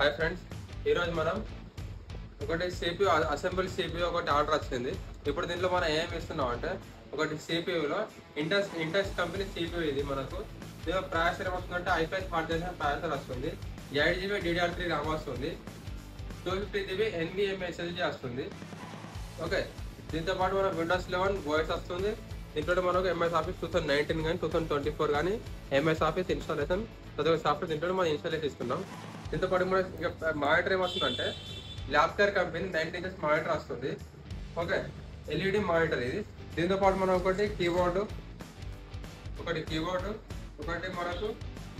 Hi friends, ఈరోజు మనం ఒకటి సిపియూ అసెంబ్లీ సిపియూ ఒకటి ఆర్డర్ వచ్చింది. ఇప్పుడు దీంట్లో మనం ఏం ఇస్తున్నాం అంటే ఒకటి సిపియూలో ఇంటెక్స్ కంపెనీ సిపియూ ఇది మనకు దీనిలో ప్రాసెసర్ ఏమొస్తుందంటే ఐపీఎస్ 40 ప్రాసెసర్ వస్తుంది. 8GB DDR3 RAM వస్తుంది. 250GB NVMe SSD వస్తుంది. ఓకే, దీంతో పాటు మనకు విండోస్ 11 ఓఎస్ వస్తుంది. దీంట్లో మనకు MS Office 2019 కానీ 2024 కానీ MS Office ఇన్స్టాలేషన్ సాఫ్ట్వేర్ దీంట్లో మనం ఇన్స్టాలేషన్ ఇస్తున్నాం. దీంతో పాటు మనకి మానిటర్ ఏమొస్తుందంటే ల్యాప్టాప్ కంపెనీ 19 inches మానిటర్ వస్తుంది. ఓకే, LED మానిటర్ ఇది. దీంతో పాటు మనం ఒకటి కీబోర్డు ఒకటి మనకు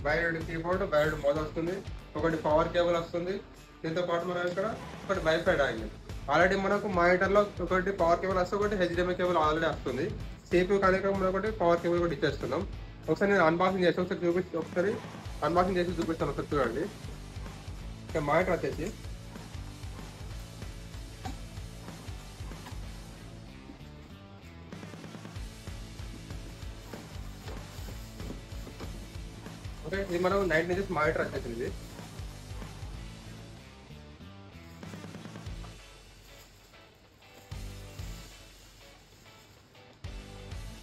వైర్డ్ కీబోర్డు వైర్డ్ మౌస్ వస్తుంది. ఒకటి పవర్ కేబుల్ వస్తుంది. దీంతో పాటు మనం ఇక్కడ ఒకటి వైఫై డాంగిల్. ఆల్రెడీ మనకు మానిటర్లో ఒకటి పవర్ కేబుల్ వస్తుంది, ఒకటి HDMI కేబుల్ ఆల్రెడీ వస్తుంది. CPU కనుక మనం ఒకటి పవర్ కేబుల్ కూడా ఇచ్చేస్తున్నాం. ఒకసారి నేను అన్బాక్సింగ్ చేసి ఒకసారి అన్బాక్సింగ్ చేసి చూపిస్తాను. ఒకసారి చూడండి. ఇక మానిటర్ వచ్చేసి ఓకే, ఇది మనం 19 inches మానిటర్ వచ్చేసింది.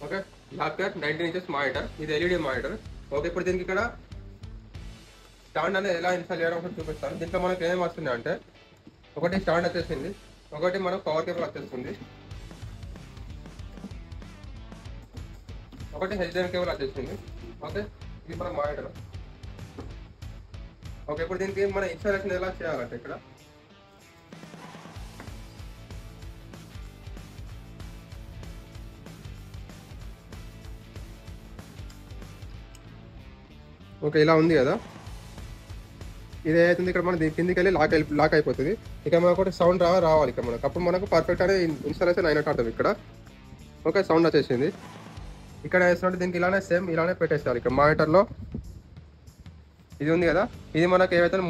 ఓకే, ల్యాప్టాప్ 19 inches మానిటర్, ఇది LED మానిటర్. ఓకే, ఇప్పుడు దీనికి ఇక్కడ స్టాండ్ అనేది ఎలా ఇన్స్టాల్ చేయడం ఒకటి చూపిస్తాను. దీంట్లో మనకి ఏం వస్తుంది అంటే ఒకటి స్టాండ్ వచ్చేసింది, ఒకటి మనకు పవర్ కేబుల్ వచ్చేస్తుంది, ఒకటి HDMI కేబుల్ వచ్చేసింది. ఓకే, ఇది మన మానిటర్. ఓకే, ఇప్పుడు దీనికి మన ఇన్స్టాలేషన్ ఎలా చేయాలంటే ఇక్కడ ఓకే ఇలా ఉంది కదా. ఇది ఏదైతుంది ఇక్కడ మన కిందికి వెళ్ళి లాక్ అయిపోతుంది. ఇక మనకు ఒకటి సౌండ్ రావాలి ఇక్కడ మనకు, అప్పుడు మనకు పర్ఫెక్ట్ అనేది ఇన్స్టాలేషన్ అయినట్టు అర్థం ఇక్కడ. ఓకే, సౌండ్ వచ్చేసింది. ఇక్కడ వేసినట్టు దీనికి ఇలానే పెట్టేస్తారు. ఇక్కడ మానిటర్లో ఇది ఉంది కదా, ఇది మనకు ఏవైతే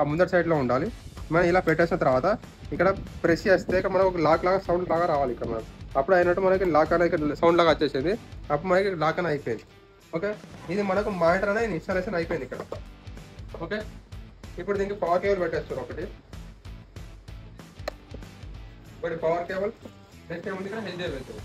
ముందర సైడ్లో ఉండాలి. మనం ఇలా పెట్టేసిన తర్వాత ఇక్కడ ప్రెస్ చేస్తే ఇక్కడ మనకు ఒక లాక్ లాగా సౌండ్ లాగా రావాలి ఇక్కడ మనకు. అప్పుడు అయినట్టు మనకి లాక్ అనేది ఇక్కడ సౌండ్ లాగా వచ్చేసింది. అప్పుడు మనకి లాక్ అనేది అయిపోయింది. ఓకే, ఇది మనకు మానిటర్ అనేది ఇన్స్టాలేషన్ అయిపోయింది ఇక్కడ. ఓకే, ఇప్పుడు దీనికి పవర్ కేబుల్ పెట్టేస్తారు. ఒకటి పవర్ కేబుల్, నెక్స్ట్ ఏముంది ఇక్కడ HDMI వెళ్తుంది.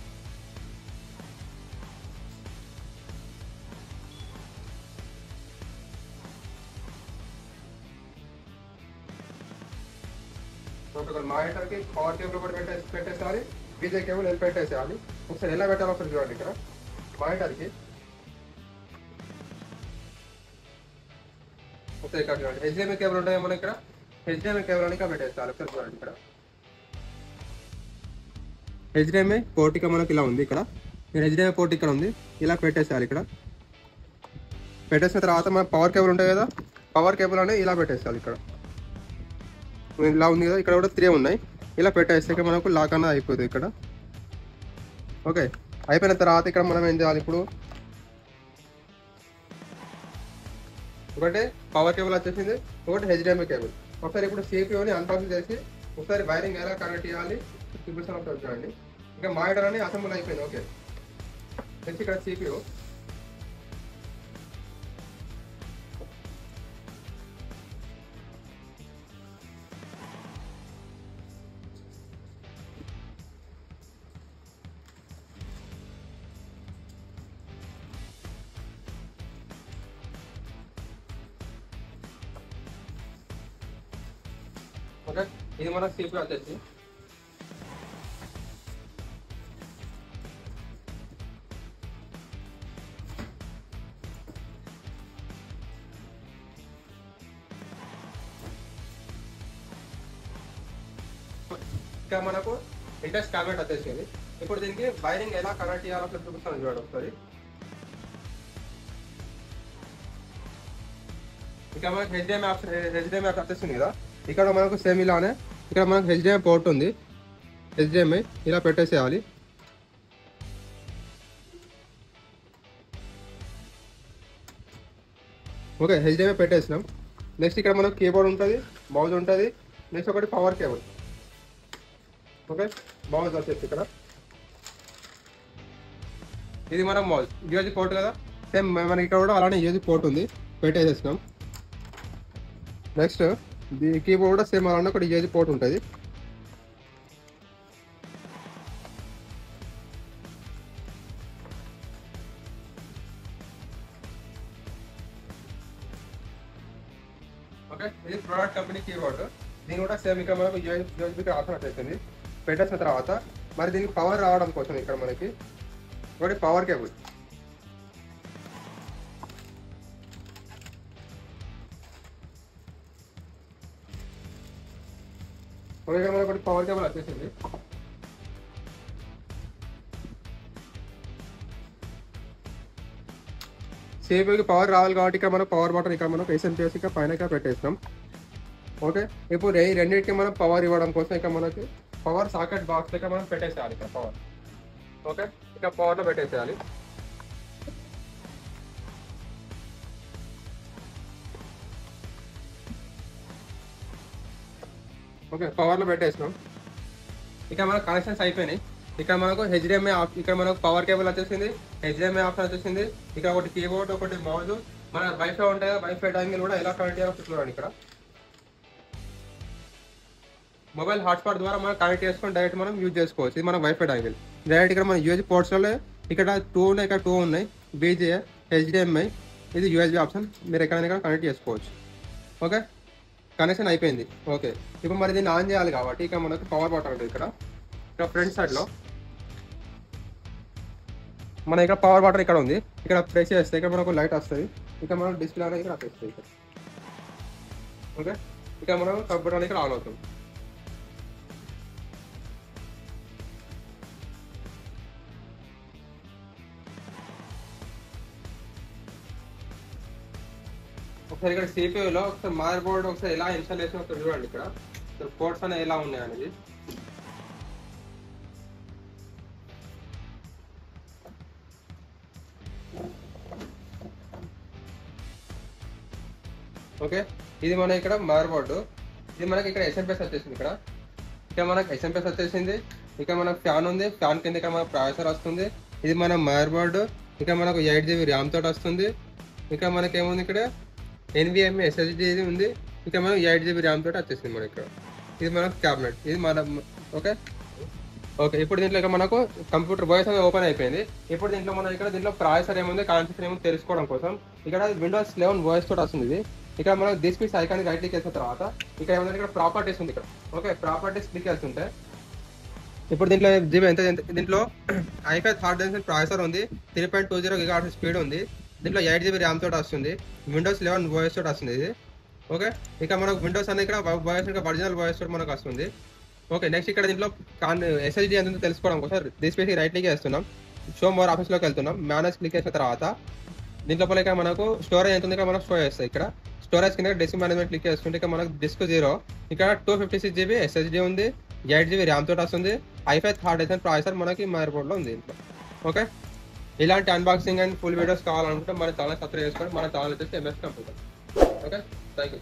మానిటర్కి పవర్ కేబుల్ కూడా పెట్టేసేయాలి, విజయ్ కేబుల్ వెళ్ళి పెట్టేసేయాలి. ఒకసారి ఎలా పెట్టాలో ఒకసారి చూడండి. ఇక్కడ మానిటర్కి ఒకసారి ఇక్కడ చూడండి, HDMI కేబుల్ ఉంటాయి మనం ఇక్కడ HDMI కేబుల్ అని ఇక్కడ పెట్టేసేయాలి. ఒకసారి చూడండి, ఇక్కడ HDMI పోర్ట్ ఇక్కడ మనకి ఇలా ఉంది. ఇక్కడ HDMI పోర్ట్ ఇక్కడ ఉంది, ఇలా పెట్టేసేయాలి. ఇక్కడ పెట్టేసిన తర్వాత మన పవర్ కేబుల్ ఉంటాయి కదా, పవర్ కేబుల్ అనేది ఇలా పెట్టేసేయాలి. ఇక్కడ ఇలా ఉంది కదా, ఇక్కడ కూడా 3 ఉన్నాయి. ఇలా పెట్టేస్తే ఇక్కడ మనకు లాక్ అనేది అయిపోతుంది ఇక్కడ. ఓకే, అయిపోయిన తర్వాత ఇక్కడ మనం ఏం చేయాలి, ఇప్పుడు ఒకటి పవర్ కేబుల్ వచ్చేసింది, ఒకటి HDMI కేబుల్. ఒకసారి ఇప్పుడు CPUని అన్బాక్సింగ్ చేసి ఒకసారి వైరింగ్ ఎలా కనెక్ట్ చేయాలి చూపిస్తాను. ఒకసారి చూడండి. ఇంకా మానిటర్ అని అసెంబుల్ అయిపోయింది. ఓకే, నెక్స్ట్ ఇక్కడ CPU. ఓకే, ఇది మన CPU వచ్చేసి ఇంకా మనకు ఇంటెక్స్ క్యాబినెట్ వచ్చేసింది. ఇప్పుడు దీనికి వైరింగ్ ఎలా కనెక్ట్ చేయాలో చూపిస్తాను చూడండి ఒకసారి. ఇక మనకు HDMI వచ్చేసింది కదా, ఇక్కడ మనకు సేమ్ ఇలానే ఇక్కడ మనకు HDMI పోర్ట్ ఉంది. HDMI ఇలా పెట్టేసేయాలి. Okay, HDMI పెట్టేసినాం. నెక్స్ట్ ఇక్కడ మనకు కీబోర్డ్ ఉంటుంది, మౌజ్ ఉంటుంది, నెక్స్ట్ ఒకటి పవర్ కేబుల్. ఓకే, మౌజ్ వచ్చేసి ఇక్కడ ఇది మన మౌజ్ USB పోర్ట్ కదా, సేమ్ మనకి ఇక్కడ కూడా అలానే USB పోర్ట్ ఉంది, పెట్టేసేసినాం. నెక్స్ట్ దీని కీబోర్డ్ కూడా సేమ్ అలానే ఒక యూఎస్బి పోర్ట్ ఉంటుంది. ఓకే, ఇది ప్రోడక్ట్ కంపెనీ కీబోర్డ్. దీని కూడా సేమ్ ఇక్కడ మనకు యూఎస్బికి ఆప్షన్ వచ్చేసింది. పెట్టేసిన తర్వాత మరి దీనికి పవర్ రావడం కోసం ఇక్కడ మనకి ఒకటి పవర్ కేబుల్, ఇక్కడ మనకు ఒకటి పవర్ కేబుల్ వచ్చేసింది. సేపుకి పవర్ రావాలి కాబట్టి ఇక్కడ మనం పవర్ బటన్ ఇక్కడ మనం ఎస్ఎంపిఎస్ ఇక్కడ పైన పెట్టేస్తాం. ఓకే, ఇప్పుడు ఈ రెండింటికి మనం పవర్ ఇవ్వడం కోసం ఇక్కడ మనకి పవర్ సాకెట్ బాక్స్ ఇక్కడ మనం పెట్టేసేయాలి. ఇక్కడ పవర్, ఓకే, ఇక్కడ పవర్లో పెట్టేసేయాలి. ఓకే, పవర్లో పెట్టేసినాం. ఇక మన కనెక్షన్స్ అయిపోయినాయి. ఇక్కడ మనకు హెచ్డిఎంఐ, ఇక్కడ మనకు పవర్ కేబుల్ వచ్చేసింది, హెచ్డిఎంఐ ఆప్షన్ వచ్చేసింది. ఇక్కడ ఒకటి కీబోర్డ్, ఒకటి మౌజ్, మన వైఫై ఉంటాయి. వైఫై యాంగిల్ కూడా ఎలా కనెక్ట్ చేయాలో చూడండి. ఇక్కడ మొబైల్ హాట్స్పాట్ ద్వారా మనం కనెక్ట్ చేసుకొని డైరెక్ట్ మనం యూజ్ చేసుకోవచ్చు. ఇది మన వైఫై యాంగిల్. డైరెక్ట్ ఇక్కడ మన యూఎస్బీ పోర్ట్స్లో ఇక్కడ 2 ఉన్నాయి, ఇక్కడ 2 ఉన్నాయి. బీజే, హెచ్డిఎంఐ, ఇది యూఎస్బీ ఆప్షన్. మీరు ఎక్కడైనా కనెక్ట్ చేసుకోవచ్చు. ఓకే, కనెక్షన్ అయిపోయింది. ఓకే, ఇప్పుడు మరి దీన్ని ఆన్ చేయాలి కాబట్టి ఇక మనకు పవర్ బటన్ ఉంటుంది. ఇక్కడ ఫ్రంట్ సైడ్లో మన ఇక్కడ పవర్ బటన్ ఇక్కడ ఉంది. ఇక్కడ ప్రెస్ చేస్తే ఇక్కడ మనకు లైట్ వస్తుంది. ఇక్కడ మనం డిస్ప్లే అనేది ఇక్కడ వస్తుంది. ఇక్కడ ఓకే, ఇక్కడ మనం కంప్యూటర్ అనేది ఇక్కడ ఆన్ అవుతుంది. ఒకసారి ఇక్కడ సిపియూలో ఒకసారి మదర్ బోర్డ్ ఒకసారి ఎలా ఇన్స్టాల్ చేసిన ఒకసారి చూడండి. ఇక్కడ పోర్ట్స్ అనేవి ఎలా ఉన్నాయి అనేది. ఓకే, ఇది మన ఇక్కడ మదర్ బోర్డు. ఇది మనకి ఇక్కడ ఎస్ఎంపిఎస్ వచ్చేసింది. ఇక్కడ మనకి ఎస్ఎంపిఎస్ వచ్చేసింది. ఇక్కడ మనకు ఫ్యాన్ ఉంది. ఫ్యాన్ కింద ఇక్కడ మనకు ప్రాసెసర్ వస్తుంది. ఇది మన మదర్ బోర్డు. ఇక్కడ మనకు 8GB ర్యామ్ తోటి వస్తుంది. ఇక్కడ మనకి ఏముంది, ఇక్కడ NVMe SSD ఉంది. ఇక్కడ మనకు 8GB ర్యామ్ తోటి వచ్చేసింది మనకి ఇక్కడ. ఇది మనకు క్యాబినెట్. ఇది మన ఓకే. ఓకే, ఇప్పుడు దీంట్లో ఇక్కడ మనకు కంప్యూటర్ వాయిస్ అనేది ఓపెన్ అయిపోయింది. ఇప్పుడు దీంట్లో మనం దీంట్లో ప్రాసెసర్ ఏముంది, కాన్ఫిగరేషన్ ఏముంది తెలుసుకోవడం కోసం ఇక్కడ Windows 11 వాయిస్ తోటి వస్తుంది. ఇది ఇక్కడ మనం this piece icon right click చేసిన తర్వాత ఇక్కడ ఏమన్నా ఇక్కడ ప్రాపర్టీస్ ఉంది. ఇక్కడ ఓకే, ప్రాపర్టీస్ క్లిక్ చేస్తుంటే ఇప్పుడు దీంట్లో జీబీ ఎంత, దీంట్లో i5 హార్డ్ డెన్సిటీ ప్రాసెసర్ ఉంది. 3.20 GHz స్పీడ్ ఉంది. దీంట్లో 8GB ర్యామ్ తోటి వస్తుంది. Windows 11 వాయిస్ తోటి వస్తుంది ఇది. ఓకే, ఇక మనకు విండోస్ అనేది ఇక్కడ వాయిస్ ఇంకా ఒరిజినల్ వాయిస్ తోటి మనకు వస్తుంది. ఓకే, నెక్స్ట్ ఇక్కడ దీంట్లో SSD ఎంత తెలుసుకోవడం కోసం దిస్ పీస్ రైట్ క్లిక్ చేస్తున్నాం. షో మోర్ ఆఫీస్లోకి వెళ్తున్నాం. మేనేజ్ క్లిక్ చేసిన తర్వాత దీంట్లో ఇక్కడ మనకు స్టోరేజ్ ఎంత ఉంది, ఇక్కడ మనకు స్టోరేజ్ వస్తాయి. ఇక్కడ స్టోరేజ్ కింద డిస్క్ మేనేజ్మెంట్ క్లిక్ చేసుకుంటే ఇక్కడ మనకు డిస్క్ 0, ఇక్కడ 256GB SSD ఉంది. 8GB ర్యామ్ తోటి వస్తుంది. i5 హార్డ్ డెన్సిటీ ప్రాసెసర్ మనకి మదర్ బోర్డ్లో ఉంది దీంట్లో. ఓకే, ఇలాంటి అన్బాక్సింగ్ అండ్ ఫుల్ వీడియోస్ కావాలనుకుంటే మన ఛానల్ సబ్స్క్రైబ్ చేసుకోండి. మన ఛానల్ వచ్చేసి MS computer. Okay, thank you.